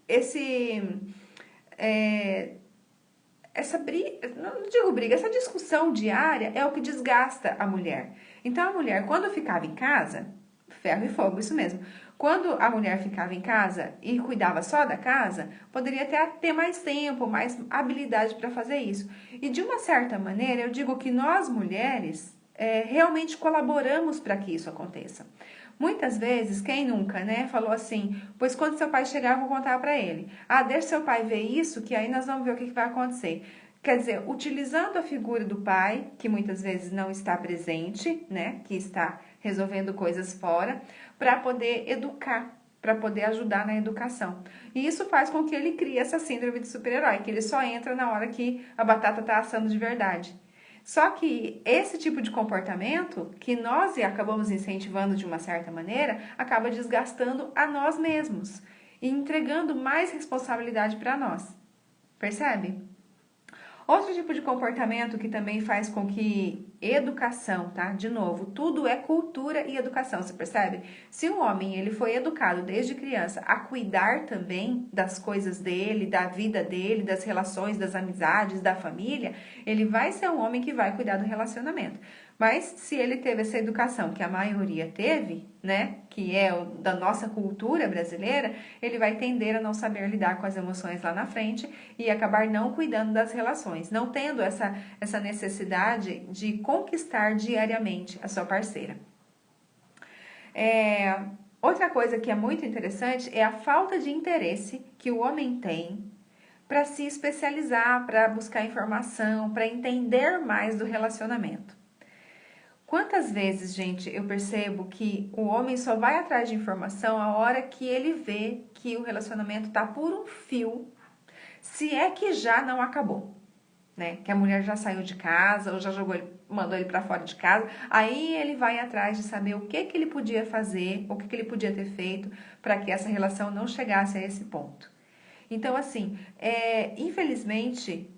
esse essa briga, não digo briga, essa discussão diária é o que desgasta a mulher. Então a mulher, quando ficava em casa, ferro e fogo, isso mesmo. Quando a mulher ficava em casa e cuidava só da casa, poderia ter mais tempo, mais habilidade para fazer isso. E de uma certa maneira, eu digo que nós mulheres realmente colaboramos para que isso aconteça. Muitas vezes, quem nunca, né, falou assim, pois quando seu pai chegar, eu vou contar para ele. Ah, deixa seu pai ver isso, que aí nós vamos ver o que vai acontecer. Quer dizer, utilizando a figura do pai, que muitas vezes não está presente, né, que está resolvendo coisas fora, para poder educar, para poder ajudar na educação. E isso faz com que ele crie essa síndrome de super-herói, que ele só entra na hora que a batata está assando de verdade. Só que esse tipo de comportamento, que nós acabamos incentivando de uma certa maneira, acaba desgastando a nós mesmos e entregando mais responsabilidade para nós. Percebe? Outro tipo de comportamento que também faz com que educação, tá? De novo, tudo é cultura e educação, você percebe? Se um homem ele foi educado desde criança a cuidar também das coisas dele, da vida dele, das relações, das amizades, da família, ele vai ser um homem que vai cuidar do relacionamento. Mas se ele teve essa educação que a maioria teve, né, que é da nossa cultura brasileira, ele vai tender a não saber lidar com as emoções lá na frente e acabar não cuidando das relações, não tendo essa necessidade de conquistar diariamente a sua parceira. Outra coisa que é muito interessante é a falta de interesse que o homem tem para se especializar, para buscar informação, para entender mais do relacionamento. Quantas vezes, gente, eu percebo que o homem só vai atrás de informação a hora que ele vê que o relacionamento tá por um fio, se é que já não acabou, né? Que a mulher já saiu de casa ou já mandou ele para fora de casa, aí ele vai atrás de saber o que ele podia fazer, o que ele podia ter feito para que essa relação não chegasse a esse ponto. Então, assim, infelizmente,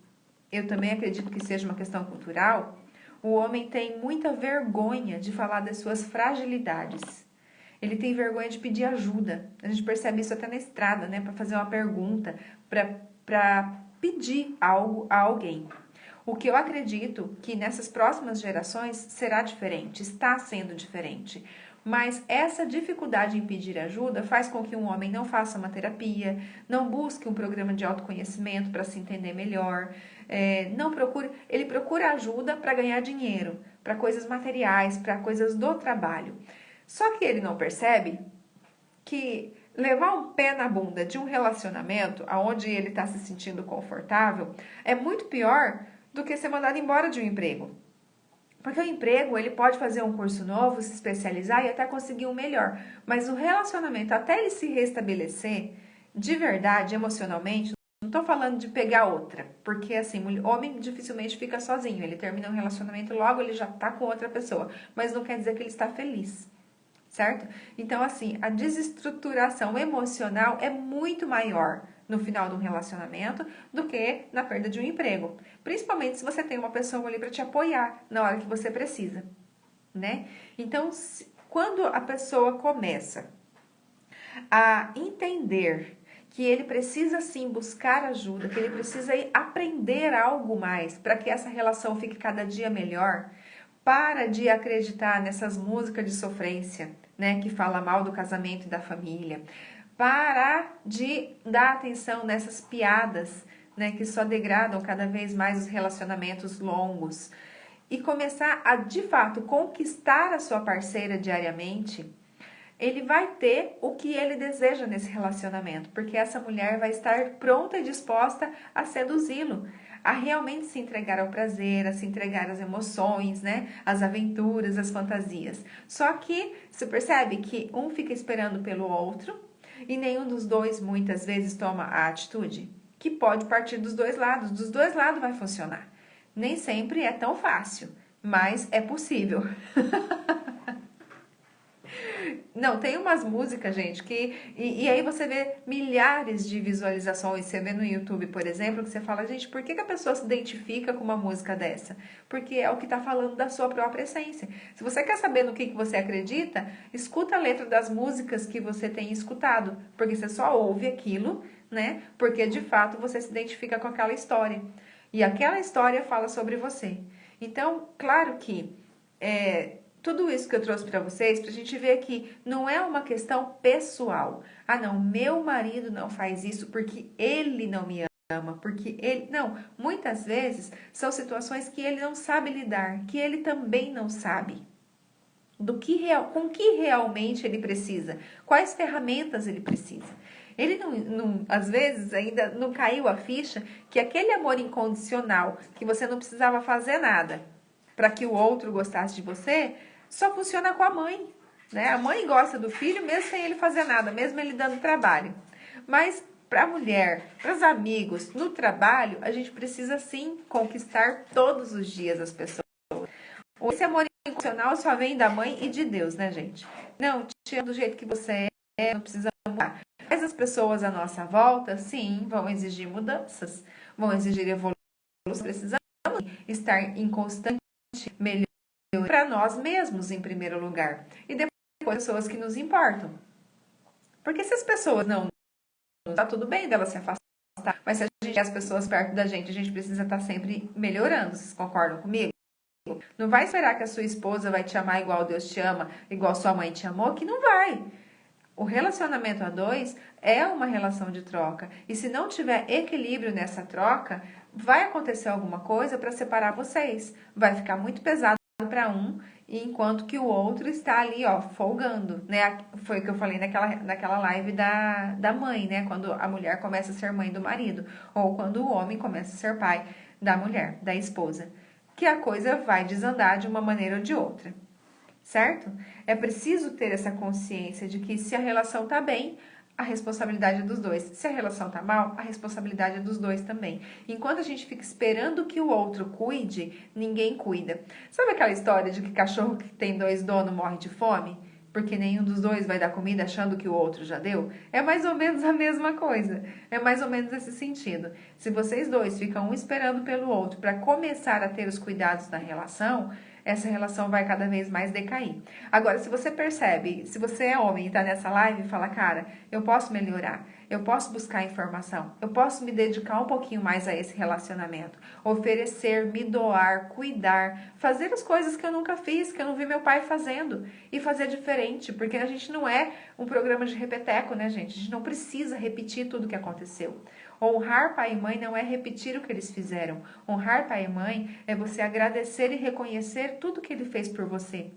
eu também acredito que seja uma questão cultural. O homem tem muita vergonha de falar das suas fragilidades. Ele tem vergonha de pedir ajuda. A gente percebe isso até na estrada, né? Para fazer uma pergunta, para pedir algo a alguém. O que eu acredito que nessas próximas gerações será diferente, está sendo diferente. Mas essa dificuldade em pedir ajuda faz com que um homem não faça uma terapia, não busque um programa de autoconhecimento para se entender melhor, ele procura ajuda para ganhar dinheiro, para coisas materiais, para coisas do trabalho. Só que ele não percebe que levar um pé na bunda de um relacionamento onde ele está se sentindo confortável é muito pior do que ser mandado embora de um emprego. Porque o emprego, ele pode fazer um curso novo, se especializar e até conseguir um melhor. Mas o relacionamento, até ele se restabelecer de verdade, emocionalmente, não estou falando de pegar outra. Porque, assim, o homem dificilmente fica sozinho. Ele termina um relacionamento, logo ele já está com outra pessoa. Mas não quer dizer que ele está feliz. Certo? Então, assim, a desestruturação emocional é muito maior no final de um relacionamento do que na perda de um emprego. Principalmente se você tem uma pessoa ali para te apoiar na hora que você precisa, né? Então, quando a pessoa começa a entender que ele precisa sim buscar ajuda, que ele precisa aprender algo mais para que essa relação fique cada dia melhor, para de acreditar nessas músicas de sofrência, né, que fala mal do casamento e da família. Parar de dar atenção nessas piadas, né, que só degradam cada vez mais os relacionamentos longos. E começar a, de fato, conquistar a sua parceira diariamente, ele vai ter o que ele deseja nesse relacionamento, porque essa mulher vai estar pronta e disposta a seduzi-lo, a realmente se entregar ao prazer, a se entregar às emoções, né? Às aventuras, às fantasias. Só que você percebe que um fica esperando pelo outro e nenhum dos dois muitas vezes toma a atitude, que pode partir dos dois lados. Dos dois lados vai funcionar. Nem sempre é tão fácil, mas é possível. Não, tem umas músicas, gente, que... E aí você vê milhares de visualizações. Você vê no YouTube, por exemplo, que você fala, gente, por que a pessoa se identifica com uma música dessa? Porque é o que está falando da sua própria essência. Se você quer saber no que você acredita, escuta a letra das músicas que você tem escutado. Porque você só ouve aquilo, né? Porque de fato você se identifica com aquela história. E aquela história fala sobre você. Então, claro que tudo isso que eu trouxe para vocês, para a gente ver que não é uma questão pessoal. Ah, não, meu marido não faz isso porque ele não me ama, porque ele... Não, muitas vezes são situações que ele não sabe lidar, que ele também não sabe. Com que realmente ele precisa, quais ferramentas ele precisa. Ele às vezes ainda não caiu a ficha que aquele amor incondicional, que você não precisava fazer nada para que o outro gostasse de você, só funciona com a mãe, né? A mãe gosta do filho mesmo sem ele fazer nada, mesmo ele dando trabalho. Mas para a mulher, para os amigos, no trabalho, a gente precisa sim conquistar todos os dias as pessoas. Esse amor incondicional só vem da mãe e de Deus, né, gente? Não, te amo do jeito que você é, não precisa mudar. Mas as pessoas à nossa volta, sim, vão exigir mudanças, vão exigir evolução. Precisamos estar em constante melhoria para nós mesmos, em primeiro lugar. E depois, pessoas que nos importam. Porque se as pessoas não tá tudo bem delas se afastar, mas se a gente quer as pessoas perto da gente, a gente precisa estar sempre melhorando. Vocês concordam comigo? Não vai esperar que a sua esposa vai te amar igual Deus te ama, igual sua mãe te amou, que não vai. O relacionamento a dois é uma relação de troca. E se não tiver equilíbrio nessa troca, vai acontecer alguma coisa para separar vocês. Vai ficar muito pesado para um, enquanto que o outro está ali, ó, folgando, né? Foi o que eu falei naquela live da mãe, né? Quando a mulher começa a ser mãe do marido, ou quando o homem começa a ser pai da mulher, da esposa. Que a coisa vai desandar de uma maneira ou de outra, certo? É preciso ter essa consciência de que se a relação tá bem, a responsabilidade é dos dois. Se a relação tá mal, a responsabilidade é dos dois também. Enquanto a gente fica esperando que o outro cuide, ninguém cuida. Sabe aquela história de que cachorro que tem dois donos morre de fome? Porque nenhum dos dois vai dar comida achando que o outro já deu? É mais ou menos a mesma coisa. É mais ou menos esse sentido. Se vocês dois ficam um esperando pelo outro para começar a ter os cuidados da relação, essa relação vai cada vez mais decair. Agora, se você percebe, se você é homem e está nessa live e fala, cara, eu posso melhorar, eu posso buscar informação, eu posso me dedicar um pouquinho mais a esse relacionamento, oferecer, me doar, cuidar, fazer as coisas que eu nunca fiz, que eu não vi meu pai fazendo, e fazer diferente, porque a gente não é um programa de repeteco, né, gente? A gente não precisa repetir tudo o que aconteceu. Honrar pai e mãe não é repetir o que eles fizeram. Honrar pai e mãe é você agradecer e reconhecer tudo que ele fez por você.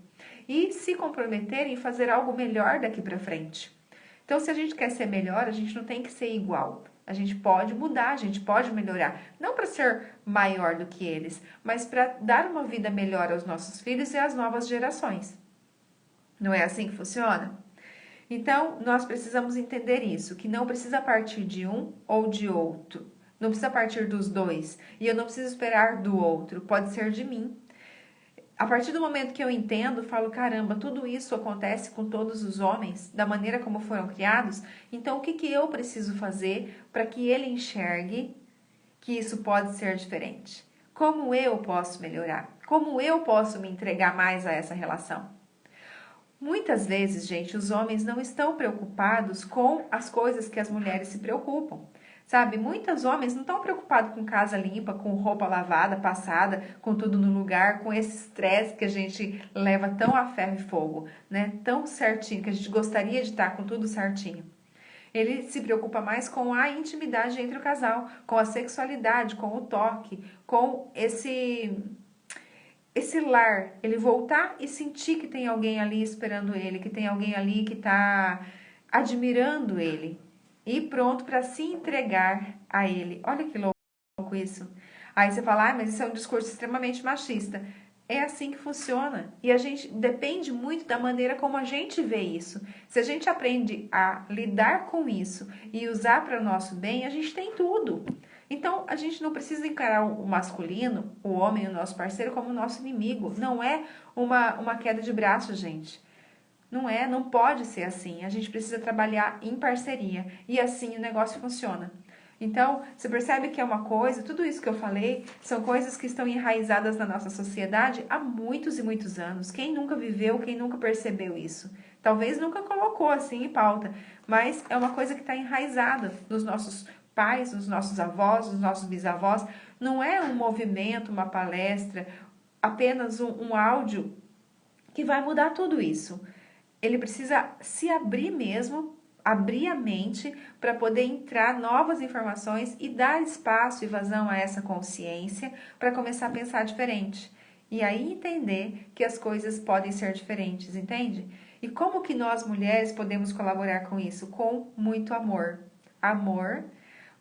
E se comprometer em fazer algo melhor daqui para frente. Então, se a gente quer ser melhor, a gente não tem que ser igual. A gente pode mudar, a gente pode melhorar. Não para ser maior do que eles, mas para dar uma vida melhor aos nossos filhos e às novas gerações. Não é assim que funciona? Então, nós precisamos entender isso, que não precisa partir de um ou de outro. Não precisa partir dos dois. E eu não preciso esperar do outro, pode ser de mim. A partir do momento que eu entendo, falo, caramba, tudo isso acontece com todos os homens, da maneira como foram criados, então o que eu preciso fazer para que ele enxergue que isso pode ser diferente? Como eu posso melhorar? Como eu posso me entregar mais a essa relação? Muitas vezes, gente, os homens não estão preocupados com as coisas que as mulheres se preocupam. Sabe, muitos homens não estão preocupados com casa limpa, com roupa lavada, passada, com tudo no lugar, com esse estresse que a gente leva tão a ferro e fogo, né? Tão certinho, que a gente gostaria de estar com tudo certinho. Ele se preocupa mais com a intimidade entre o casal, com a sexualidade, com o toque, com esse lar, ele voltar e sentir que tem alguém ali esperando ele, que tem alguém ali que está admirando ele e pronto para se entregar a ele. Olha que louco isso. Aí você fala, mas isso é um discurso extremamente machista. É assim que funciona. E a gente depende muito da maneira como a gente vê isso. Se a gente aprende a lidar com isso e usar para o nosso bem, a gente tem tudo. Então, a gente não precisa encarar o masculino, o homem, o nosso parceiro, como nosso inimigo. Não é uma queda de braço, gente. Não é, não pode ser assim. A gente precisa trabalhar em parceria. E assim o negócio funciona. Então, você percebe que é uma coisa, tudo isso que eu falei, são coisas que estão enraizadas na nossa sociedade há muitos e muitos anos. Quem nunca viveu, quem nunca percebeu isso? Talvez nunca colocou assim em pauta, mas é uma coisa que está enraizada nos nossos pais, nos nossos avós, nos nossos bisavós. Não é um movimento, uma palestra, apenas um áudio que vai mudar tudo isso. Ele precisa se abrir mesmo, abrir a mente para poder entrar novas informações e dar espaço e vazão a essa consciência para começar a pensar diferente. E aí entender que as coisas podem ser diferentes, entende? E como que nós mulheres podemos colaborar com isso? Com muito amor. Amor,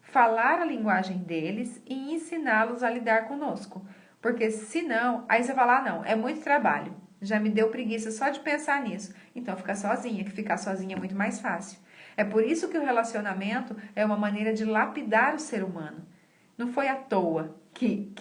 falar a linguagem deles e ensiná-los a lidar conosco. Porque senão, aí você fala, ah, não, é muito trabalho. Já me deu preguiça só de pensar nisso. Então fica sozinha, que ficar sozinha é muito mais fácil. É por isso que o relacionamento é uma maneira de lapidar o ser humano. Não foi à toa que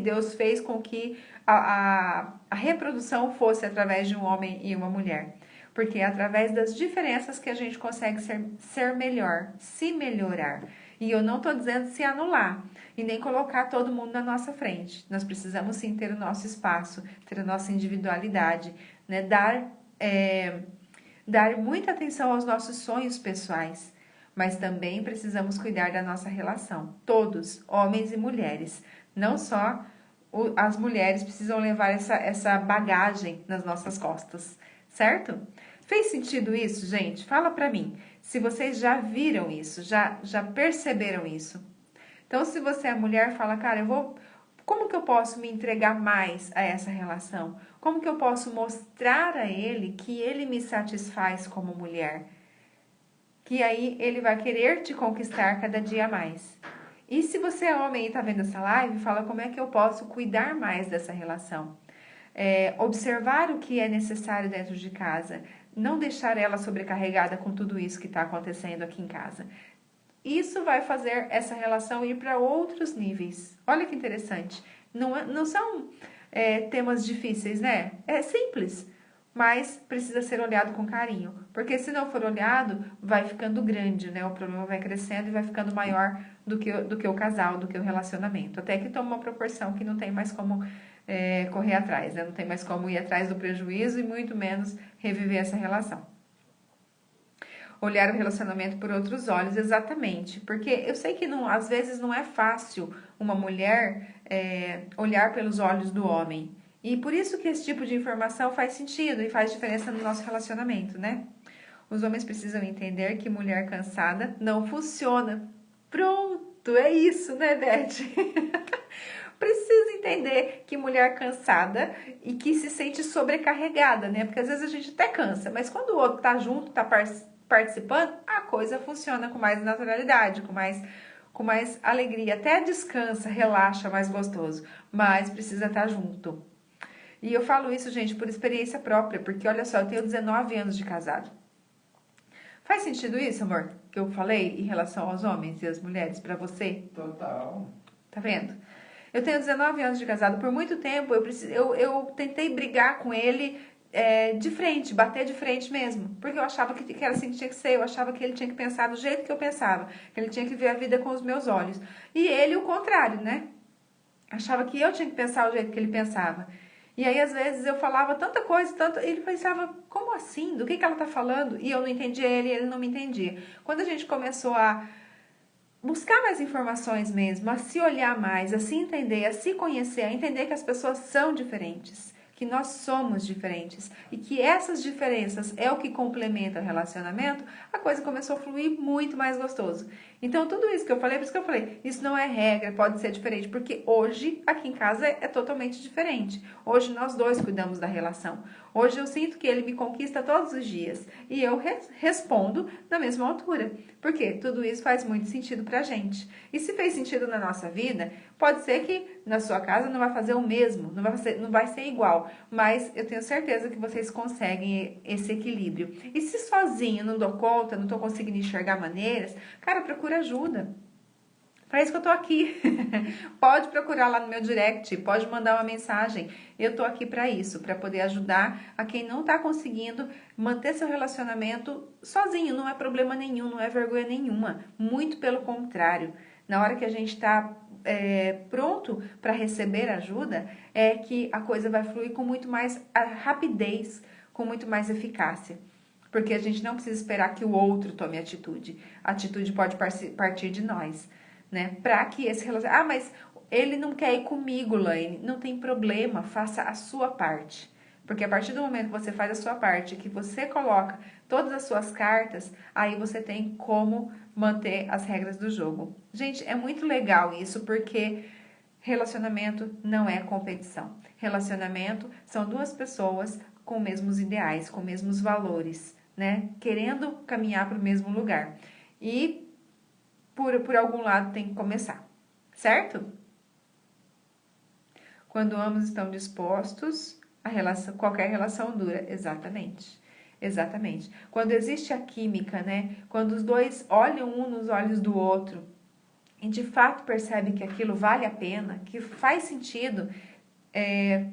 Deus fez com que a reprodução fosse através de um homem e uma mulher. Porque é através das diferenças que a gente consegue ser melhor, se melhorar. E eu não estou dizendo se anular e nem colocar todo mundo na nossa frente. Nós precisamos sim ter o nosso espaço, ter a nossa individualidade, né? Dar muita atenção aos nossos sonhos pessoais. Mas também precisamos cuidar da nossa relação. Todos, homens e mulheres. Não só as mulheres precisam levar essa bagagem nas nossas costas. Certo? Fez sentido isso, gente? Fala pra mim. Se vocês já viram isso, já perceberam isso. Então, se você é mulher, fala, cara, como que eu posso me entregar mais a essa relação? Como que eu posso mostrar a ele que ele me satisfaz como mulher? Que aí ele vai querer te conquistar cada dia mais. E se você é homem e tá vendo essa live, fala como é que eu posso cuidar mais dessa relação. Observar o que é necessário dentro de casa. Não deixar ela sobrecarregada com tudo isso que está acontecendo aqui em casa. Isso vai fazer essa relação ir para outros níveis. Olha que interessante. Não são temas difíceis, né? É simples, mas precisa ser olhado com carinho. Porque se não for olhado, vai ficando grande, né? O problema vai crescendo e vai ficando maior do que o casal, do que o relacionamento. Até que toma uma proporção que não tem mais como correr atrás, né? Não tem mais como ir atrás do prejuízo e muito menos reviver essa relação. Olhar o relacionamento por outros olhos, exatamente. Porque eu sei que às vezes não é fácil uma mulher olhar pelos olhos do homem. E por isso que esse tipo de informação faz sentido e faz diferença no nosso relacionamento, né? Os homens precisam entender que mulher cansada não funciona. Pronto, é isso, né, Beth? Precisa entender que mulher cansada e que se sente sobrecarregada, né? Porque às vezes a gente até cansa, mas quando o outro tá junto, tá participando, a coisa funciona com mais naturalidade, com mais alegria. Até descansa, relaxa, mais gostoso. Mas precisa estar junto. E eu falo isso, gente, por experiência própria, porque olha só, eu tenho 19 anos de casado. Faz sentido isso, amor, que eu falei em relação aos homens e às mulheres pra você? Total. Tá vendo? Eu tenho 19 anos de casado. Por muito tempo eu tentei brigar com ele de frente, bater de frente mesmo. Porque eu achava que era assim que tinha que ser. Eu achava que ele tinha que pensar do jeito que eu pensava. Que ele tinha que ver a vida com os meus olhos. E ele o contrário, né? Achava que eu tinha que pensar do jeito que ele pensava. E aí, às vezes, eu falava tanta coisa, ele pensava, como assim? Do que ela tá falando? E eu não entendia ele e ele não me entendia. Quando a gente começou a buscar mais informações mesmo, a se olhar mais, a se entender, a se conhecer, a entender que as pessoas são diferentes, que nós somos diferentes e que essas diferenças é o que complementa o relacionamento, a coisa começou a fluir muito mais gostoso. Então, tudo isso que eu falei, por isso que eu falei, isso não é regra, pode ser diferente, porque hoje, aqui em casa, é totalmente diferente. Hoje, nós dois cuidamos da relação. Hoje, eu sinto que ele me conquista todos os dias e eu respondo na mesma altura, porque tudo isso faz muito sentido pra gente. E se fez sentido na nossa vida, pode ser que na sua casa não vai fazer o mesmo, não vai ser igual, mas eu tenho certeza que vocês conseguem esse equilíbrio. E se sozinho não dou conta, não tô conseguindo enxergar maneiras, cara, procura ajuda. Para isso que eu tô aqui. Pode procurar lá no meu direct, pode mandar uma mensagem. Eu tô aqui para isso, para poder ajudar a quem não tá conseguindo manter seu relacionamento sozinho. Não é problema nenhum, não é vergonha nenhuma. Muito pelo contrário. Na hora que a gente tá pronto para receber ajuda, é que a coisa vai fluir com muito mais rapidez, com muito mais eficácia. Porque a gente não precisa esperar que o outro tome atitude. A atitude pode partir de nós, né? Para que esse relacionamento... Ah, mas ele não quer ir comigo, Laine. Não tem problema, faça a sua parte. Porque a partir do momento que você faz a sua parte, que você coloca todas as suas cartas, aí você tem como manter as regras do jogo. Gente, é muito legal isso, porque relacionamento não é competição. Relacionamento são duas pessoas com os mesmos ideais, com os mesmos valores, né? Querendo caminhar para o mesmo lugar. E por algum lado tem que começar, certo? Quando ambos estão dispostos, qualquer relação dura. Exatamente. Quando existe a química, né? Quando os dois olham um nos olhos do outro e de fato percebem que aquilo vale a pena, que faz sentido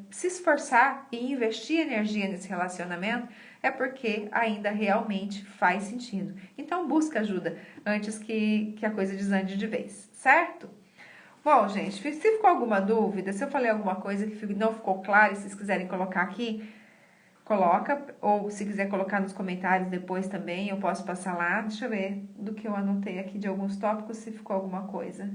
se esforçar e investir energia nesse relacionamento, é porque ainda realmente faz sentido. Então busca ajuda antes que a coisa desande de vez, certo? Bom, gente, se ficou alguma dúvida, se eu falei alguma coisa que não ficou clara, se vocês quiserem colocar aqui, coloca, ou se quiser colocar nos comentários depois também, eu posso passar lá. Deixa eu ver do que eu anotei aqui de alguns tópicos, se ficou alguma coisa.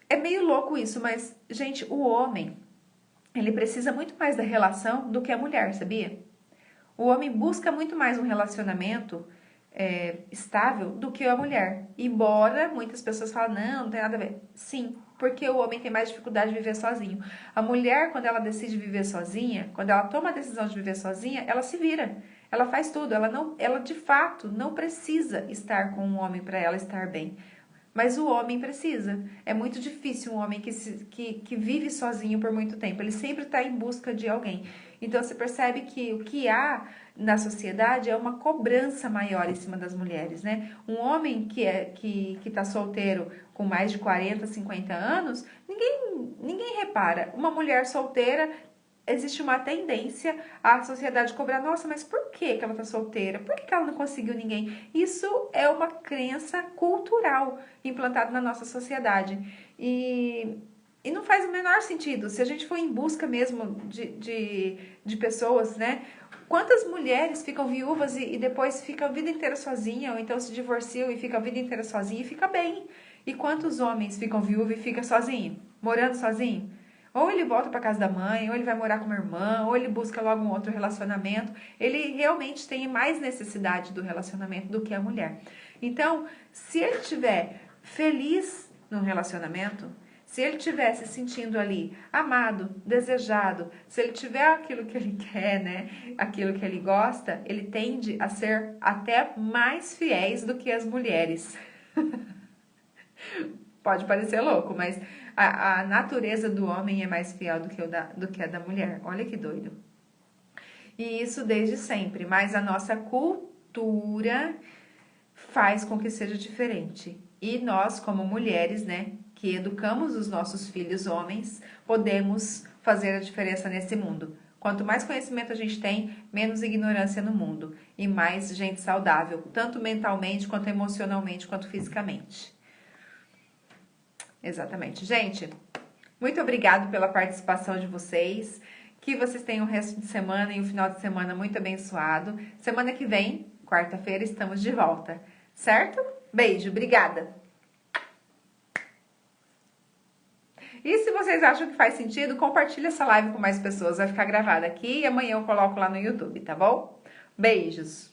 É meio louco isso, mas, gente, o homem, ele precisa muito mais da relação do que a mulher, sabia? O homem busca muito mais um relacionamento estável do que a mulher. Embora muitas pessoas falem, não tem nada a ver. Sim, porque o homem tem mais dificuldade de viver sozinho. A mulher, quando ela decide viver sozinha, quando ela toma a decisão de viver sozinha, ela se vira. Ela faz tudo. Ela de fato não precisa estar com um homem para ela estar bem. Mas o homem precisa. É muito difícil um homem que vive sozinho por muito tempo. Ele sempre está em busca de alguém. Então, você percebe que o que há na sociedade é uma cobrança maior em cima das mulheres, né? Um homem que tá solteiro com mais de 40, 50 anos, ninguém repara. Uma mulher solteira, existe uma tendência à sociedade cobrar, nossa, mas por que ela tá solteira? Por que ela não conseguiu ninguém? Isso é uma crença cultural implantada na nossa sociedade. E não faz o menor sentido. Se a gente for em busca mesmo de pessoas, né? Quantas mulheres ficam viúvas e depois ficam a vida inteira sozinha, ou então se divorciam e ficam a vida inteira sozinha e fica bem? E quantos homens ficam viúvos e ficam sozinhos, morando sozinho? Ou ele volta para casa da mãe, ou ele vai morar com uma irmã, ou ele busca logo um outro relacionamento. Ele realmente tem mais necessidade do relacionamento do que a mulher. Então, se ele estiver feliz no relacionamento, se ele estiver se sentindo ali amado, desejado, se ele tiver aquilo que ele quer, né, aquilo que ele gosta, ele tende a ser até mais fiéis do que as mulheres. Pode parecer louco, mas a natureza do homem é mais fiel do que a da mulher. Olha que doido. E isso desde sempre, mas a nossa cultura faz com que seja diferente. E nós, como mulheres, né, que educamos os nossos filhos homens, podemos fazer a diferença nesse mundo. Quanto mais conhecimento a gente tem, menos ignorância no mundo e mais gente saudável, tanto mentalmente, quanto emocionalmente, quanto fisicamente. Exatamente. Gente, muito obrigado pela participação de vocês. Que vocês tenham o resto de semana e o final de semana muito abençoado. Semana que vem, quarta-feira, estamos de volta. Certo? Beijo, obrigada! E se vocês acham que faz sentido, compartilha essa live com mais pessoas. Vai ficar gravada aqui e amanhã eu coloco lá no YouTube, tá bom? Beijos!